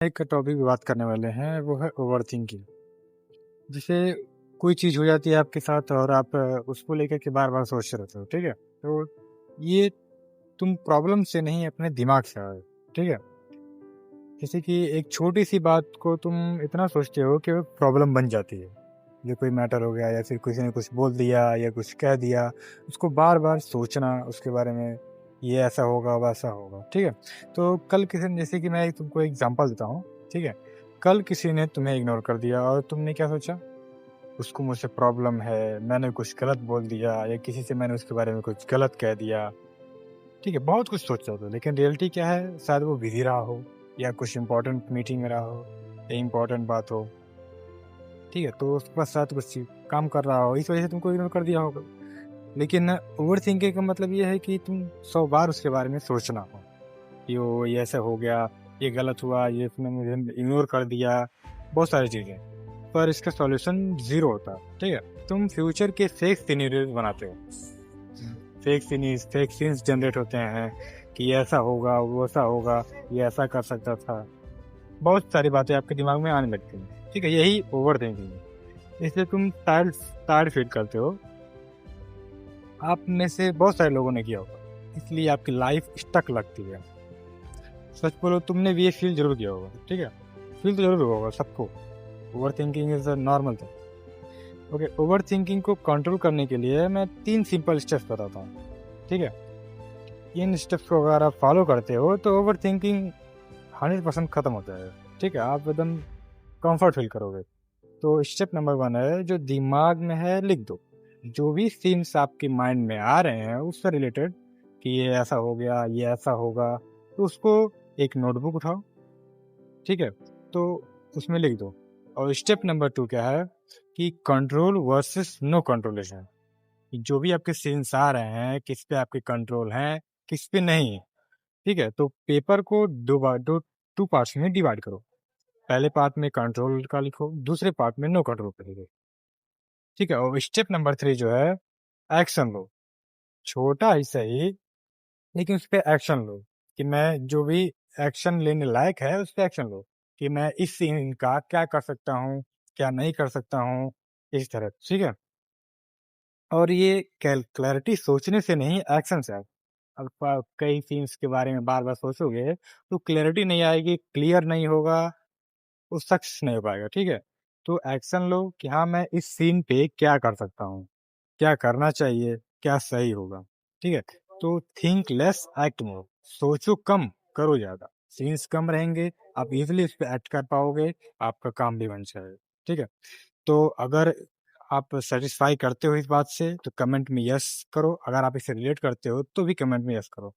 एक टॉपिक पे बात करने वाले हैं, वो है ओवरथिंकिंग। जैसे कोई चीज़ हो जाती है आपके साथ और आप उसको लेकर के बार-बार सोचते रहते हो, ठीक है? तो ये तुम प्रॉब्लम से नहीं अपने दिमाग से आए, ठीक है? जैसे कि एक छोटी-सी बात को तुम इतना सोचते हो कि वो प्रॉब्लम बन जाती है। ये कोई मैटर हो गया या फिर किसी ने कुछ बोल दिया या कुछ कह दिया, उसको बार-बार सोचना उसके बारे में, ये ऐसा होगा, वैसा होगा, ठीक है? तो कल किसी ने जैसे कि मैं एक तुमको एग्ज़ाम्पल देता हूँ, ठीक है? कल किसी ने तुम्हें इग्नोर कर दिया और तुमने क्या सोचा? उसको मुझसे प्रॉब्लम है, मैंने कुछ गलत बोल दिया या किसी से मैंने उसके बारे में कुछ गलत कह दिया, ठीक है? बहुत कुछ सोचते हो तो, लेकिन रियलिटी क्या है? शायद वो बिज़ी रहा हो या कुछ इम्पोर्टेंट मीटिंग में रहा हो या इम्पोर्टेंट बात हो, ठीक है? तो उसके पास शायद कुछ काम कर रहा हो, इस वजह से तुमको इग्नोर कर दिया होगा। लेकिन ओवरथिंकिंग का मतलब ये है कि तुम 100 बार उसके बारे में सोचना हो, कि वो ये ऐसा हो गया, ये गलत हुआ, ये इसने मुझे इग्नोर कर दिया, बहुत सारी चीज़ें। पर इसका सॉल्यूशन ज़ीरो होता है, ठीक है? तुम फ्यूचर के फेक सिनेरियोज़ बनाते हो। फेक सीन्स जनरेट होते हैं कि ये ऐसा होगा, वो ऐसा होगा, ये ऐसा कर सकता था। बहुत सारी बातें आपके दिमाग में आने लगती हैं, ठीक है? यही ओवरथिंकिंग है। इसलिए तुम टायर्ड टायर्ड फील करते हो। आप में से बहुत सारे लोगों ने किया होगा, इसलिए आपकी लाइफ स्टक लगती है। सच बोलो तुमने भी ये फील जरूर किया होगा, ठीक है? फील तो जरूर होगा सबको। Over thinking is a normal thing. Okay, over thinking को कंट्रोल करने के लिए मैं 3 सिंपल स्टेप्स बताता हूँ, ठीक है? इन स्टेप्स को अगर आप फॉलो करते हो तो ओवर थिंकिंग 100% खत्म हो जाएगा, ठीक है? आप एकदम कंफर्ट फील करोगे। तो स्टेप नंबर 1 है, जो दिमाग में है लिख दो। जो भी सीन्स आपके माइंड में आ रहे हैं उससे रिलेटेड, कि ये ऐसा हो गया, ये ऐसा होगा, तो उसको एक नोटबुक उठाओ, ठीक है? तो उसमें लिख दो। और स्टेप नंबर 2 क्या है कि कंट्रोल वर्सेस नो कंट्रोलेशन। जो भी आपके सीन्स आ रहे हैं, किस पे आपके कंट्रोल हैं, किस पे नहीं है, ठीक है? तो पेपर को 2 पार्ट्स में डिवाइड करो। पहले पार्ट में कंट्रोल का लिखो, दूसरे पार्ट में नो कंट्रोल का लिखो, ठीक है? और स्टेप नंबर 3 जो है, एक्शन लो। छोटा ही सही, लेकिन उस पे एक्शन लो, कि मैं जो भी एक्शन लेने लायक है उस पे एक्शन लो, कि मैं इस सीन का क्या कर सकता हूँ, क्या नहीं कर सकता हूँ, इस तरह, ठीक है? और ये क्लैरिटी सोचने से नहीं, एक्शन से आए। अब कई सीन्स के बारे में बार बार सोचोगे तो क्लैरिटी नहीं आएगी, क्लियर नहीं होगा, वो सक्सेस नहीं हो पाएगा, ठीक है? तो एक्शन लो कि हाँ, मैं इस सीन पे क्या कर सकता हूँ, क्या करना चाहिए, क्या सही होगा, ठीक है? तो थिंक लेस एक्ट मोर। सोचो कम, करो ज्यादा। सीन्स कम रहेंगे, आप इजीली इस पे एक्ट कर पाओगे, आपका काम भी बन जाएगा, ठीक है? तो अगर आप सेटिस्फाई करते हो इस बात से तो कमेंट में यस करो, अगर आप इसे रिलेट करते हो तो भी कमेंट में यस करो।